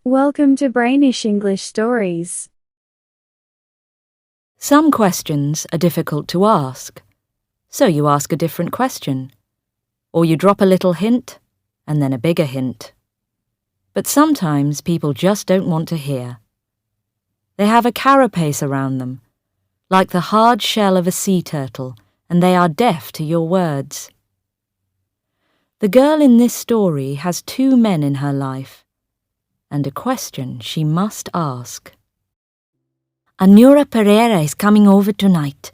Welcome to Brainish English Stories. Some questions are difficult to ask, so you ask a different question, or you drop a little hint and then a bigger hint. But sometimes people just don't want to hear. They have a carapace around them, like the hard shell of a sea turtle, and they are deaf to your words. The girl in this story has two men in her life, and a question she must ask. Anura Pereira is coming over tonight.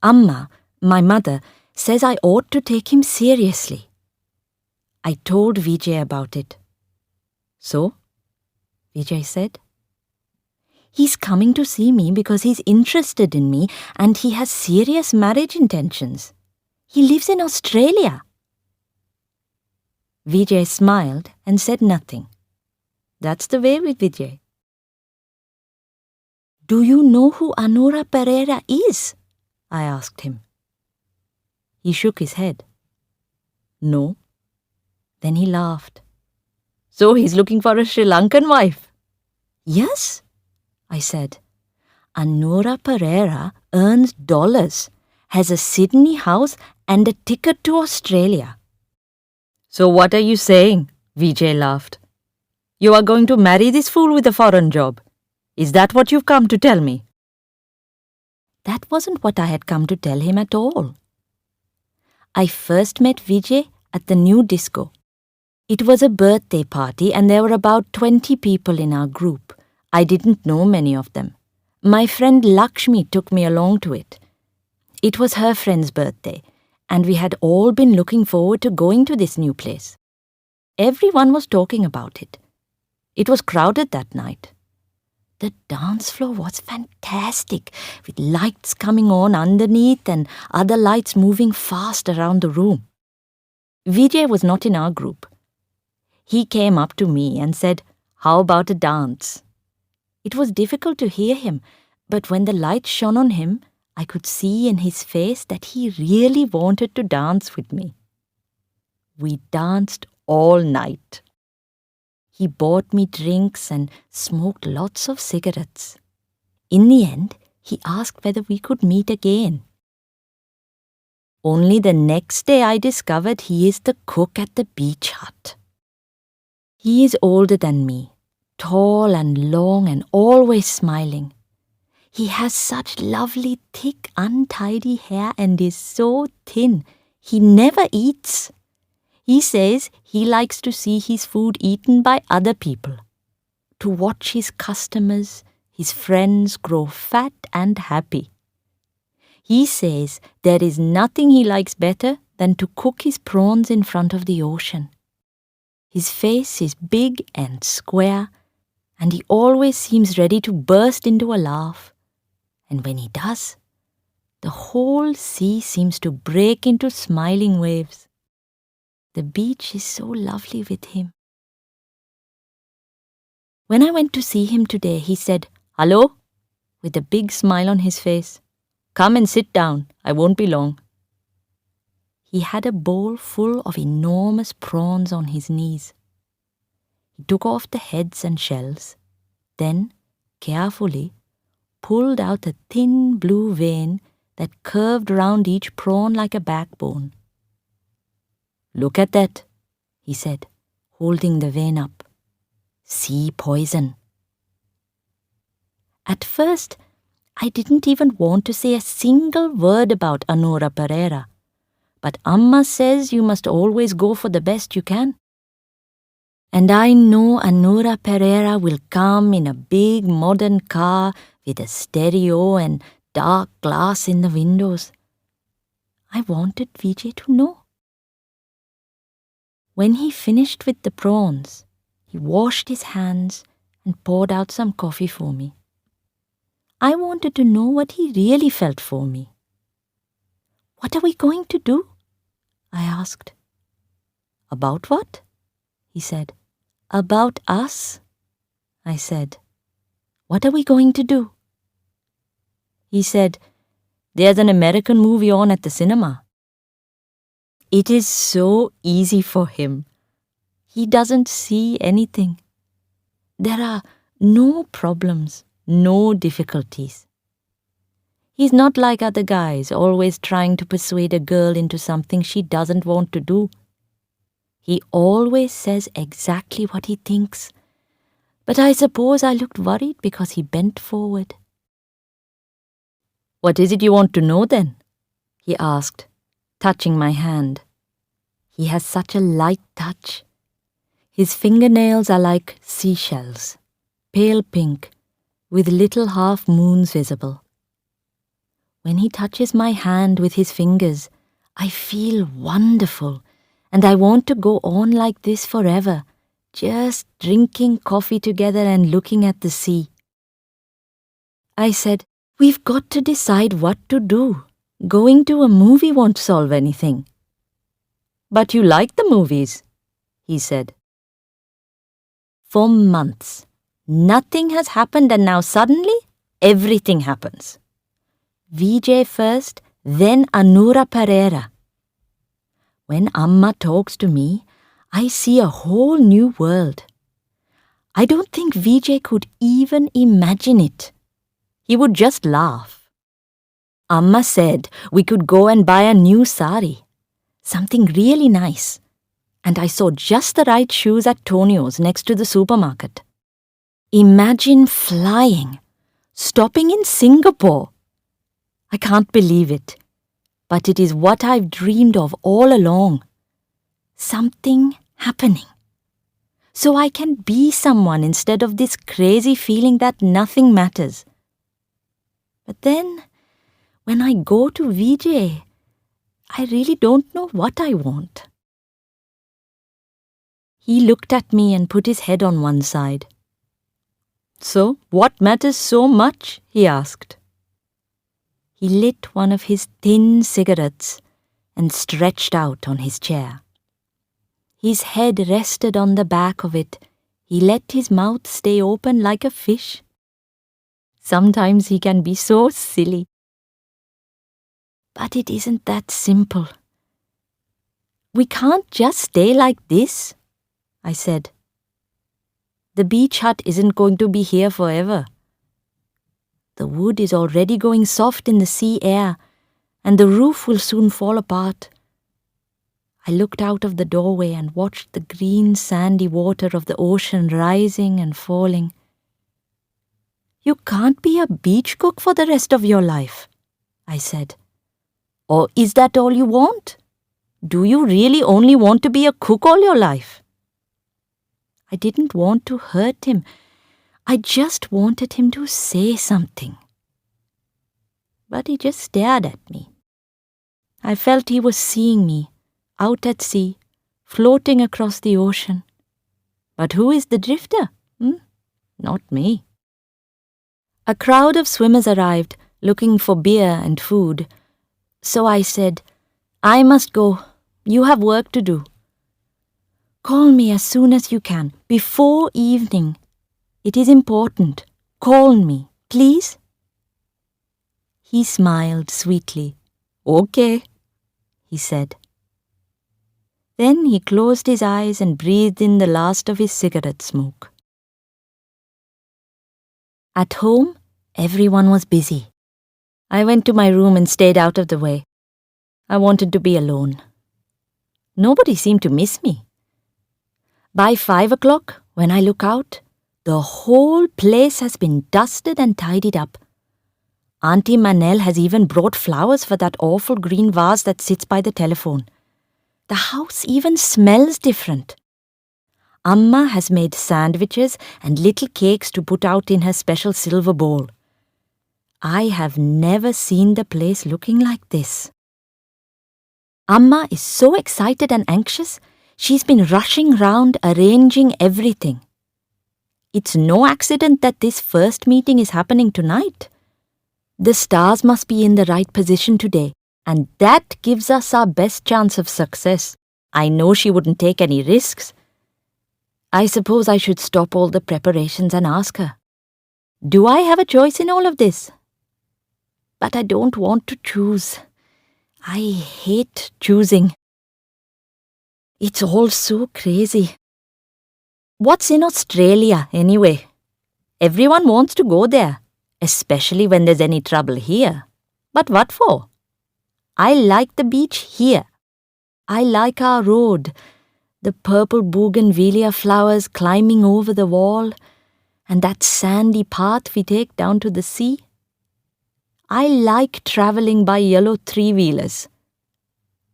Amma, my mother, says I ought to take him seriously. I told Vijay about it. So? Vijay said. He's coming to see me because he's interested in me and he has serious marriage intentions. He lives in Australia. Vijay smiled and said nothing. That's the way with Vijay. Do you know who Anura Pereira is? I asked him. He shook his head. No. Then he laughed. So he's looking for a Sri Lankan wife? Yes, I said. Anura Pereira earns dollars, has a Sydney house and a ticket to Australia. So what are you saying? Vijay laughed. You are going to marry this fool with a foreign job. Is that what you've come to tell me? That wasn't what I had come to tell him at all. I first met Vijay at the new disco. It was a birthday party and there were about 20 people in our group. I didn't know many of them. My friend Lakshmi took me along to it. It was her friend's birthday, and we had all been looking forward to going to this new place. Everyone was talking about it. It was crowded that night. The dance floor was fantastic, with lights coming on underneath and other lights moving fast around the room. Vijay was not in our group. He came up to me and said, "How about a dance?" It was difficult to hear him, but when the light shone on him, I could see in his face that he really wanted to dance with me. We danced all night. He bought me drinks and smoked lots of cigarettes. In the end, he asked whether we could meet again. Only the next day I discovered he is the cook at the beach hut. He is older than me, tall and long and always smiling. He has such lovely, thick, untidy hair and is so thin. He never eats. He says he likes to see his food eaten by other people, to watch his customers, his friends grow fat and happy. He says there is nothing he likes better than to cook his prawns in front of the ocean. His face is big and square, and he always seems ready to burst into a laugh. And when he does, the whole sea seems to break into smiling waves. The beach is so lovely with him. When I went to see him today, he said, "Hello?" with a big smile on his face. "Come and sit down. I won't be long." He had a bowl full of enormous prawns on his knees. He took off the heads and shells, then, carefully, pulled out a thin blue vein that curved round each prawn like a backbone. "Look at that," he said, holding the vein up. "Sea poison." At first, I didn't even want to say a single word about Anura Pereira. But Amma says you must always go for the best you can. And I know Anura Pereira will come in a big modern car with a stereo and dark glass in the windows. I wanted Vijay to know. When he finished with the prawns, he washed his hands and poured out some coffee for me. I wanted to know what he really felt for me. "What are we going to do?" I asked. "About what?" he said. "About us," I said. "What are we going to do?" He said, "There's an American movie on at the cinema." It is so easy for him. He doesn't see anything. There are no problems, no difficulties. He's not like other guys, always trying to persuade a girl into something she doesn't want to do. He always says exactly what he thinks. But I suppose I looked worried because he bent forward. "What is it you want to know then?" he asked, touching my hand. He has such a light touch. His fingernails are like seashells, pale pink, with little half moons visible. When he touches my hand with his fingers, I feel wonderful, and I want to go on like this forever, just drinking coffee together and looking at the sea. I said, "We've got to decide what to do. Going to a movie won't solve anything." "But you like the movies," he said. "For months, nothing has happened, and now suddenly, everything happens. Vijay first, then Anura Pereira. When Amma talks to me, I see a whole new world. I don't think Vijay could even imagine it. He would just laugh. Amma said we could go and buy a new sari, something really nice, and I saw just the right shoes at Tonio's next to the supermarket. Imagine flying, stopping in Singapore. I can't believe it, but it is what I've dreamed of all along. Something happening. So I can be someone instead of this crazy feeling that nothing matters. But then, when I go to Vijay, I really don't know what I want." He looked at me and put his head on one side. "So, what matters so much?" he asked. He lit one of his thin cigarettes and stretched out on his chair. His head rested on the back of it. He let his mouth stay open like a fish. Sometimes he can be so silly. But it isn't that simple. "We can't just stay like this," I said. "The beach hut isn't going to be here forever. The wood is already going soft in the sea air, and the roof will soon fall apart." I looked out of the doorway and watched the green sandy water of the ocean rising and falling. "You can't be a beach cook for the rest of your life," I said. "Or is that all you want? Do you really only want to be a cook all your life?" I didn't want to hurt him. I just wanted him to say something. But he just stared at me. I felt he was seeing me, out at sea, floating across the ocean. But who is the drifter? Not me. A crowd of swimmers arrived, looking for beer and food. So I said, "I must go. You have work to do. Call me as soon as you can, before evening. It is important. Call me, please." He smiled sweetly. "Okay," he said. Then he closed his eyes and breathed in the last of his cigarette smoke. At home, everyone was busy. I went to my room and stayed out of the way. I wanted to be alone. Nobody seemed to miss me. By 5 o'clock, when I look out, the whole place has been dusted and tidied up. Auntie Manel has even brought flowers for that awful green vase that sits by the telephone. The house even smells different. Amma has made sandwiches and little cakes to put out in her special silver bowl. I have never seen the place looking like this. Amma is so excited and anxious, she's been rushing round arranging everything. It's no accident that this first meeting is happening tonight. The stars must be in the right position today, and that gives us our best chance of success. I know she wouldn't take any risks. I suppose I should stop all the preparations and ask her. Do I have a choice in all of this? But I don't want to choose. I hate choosing. It's all so crazy. What's in Australia, anyway? Everyone wants to go there, especially when there's any trouble here. But what for? I like the beach here. I like our road, the purple bougainvillea flowers climbing over the wall, and that sandy path we take down to the sea. I like travelling by yellow three-wheelers.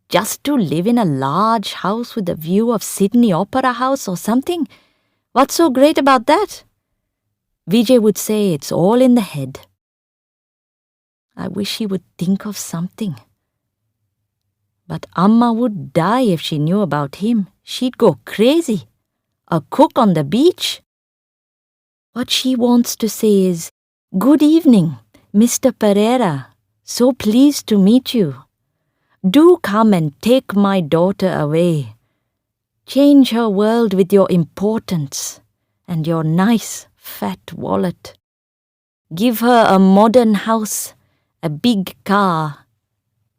Just to live in a large house with a view of Sydney Opera House or something, what's so great about that? Vijay would say it's all in the head. I wish he would think of something. But Amma would die if she knew about him. She'd go crazy. A cook on the beach. What she wants to say is, "Good evening, Mr. Pereira. So pleased to meet you. Do come and take my daughter away. Change her world with your importance and your nice fat wallet. Give her a modern house, a big car,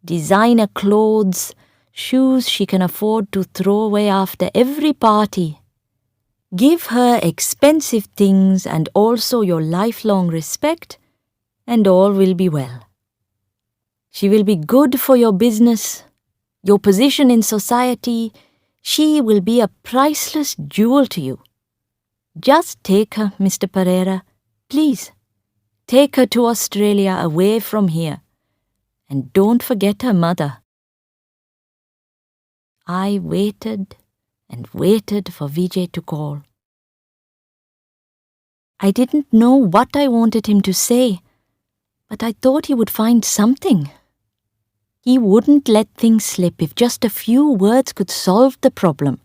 designer clothes, shoes she can afford to throw away after every party. Give her expensive things and also your lifelong respect, and all will be well. She will be good for your business, your position in society. She will be a priceless jewel to you. Just take her, Mr. Pereira. Please, take her to Australia away from here. And don't forget her mother." I waited and waited for Vijay to call. I didn't know what I wanted him to say, but I thought he would find something. He wouldn't let things slip if just a few words could solve the problem.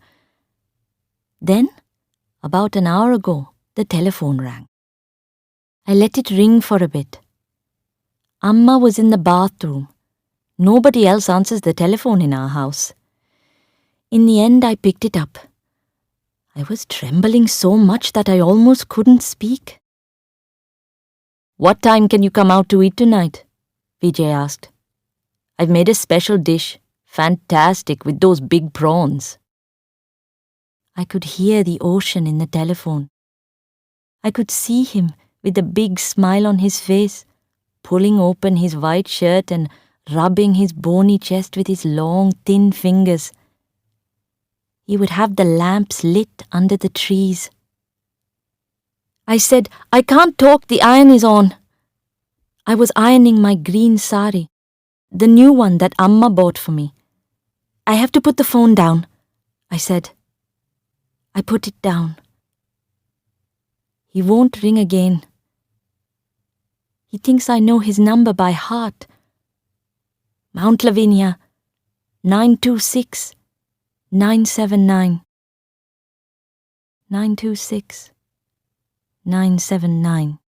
Then, about an hour ago, the telephone rang. I let it ring for a bit. Amma was in the bathroom. Nobody else answers the telephone in our house. In the end, I picked it up. I was trembling so much that I almost couldn't speak. "What time can you come out to eat tonight?" Vijay asked. "I've made a special dish, fantastic, with those big prawns." I could hear the ocean in the telephone. I could see him with a big smile on his face, pulling open his white shirt and rubbing his bony chest with his long, thin fingers. He would have the lamps lit under the trees. I said, "I can't talk, the iron is on." I was ironing my green sari, the new one that Amma bought for me. "I have to put the phone down," I said. I put it down. He won't ring again. He thinks I know his number by heart. Mount Lavinia, 926 979. 926 979.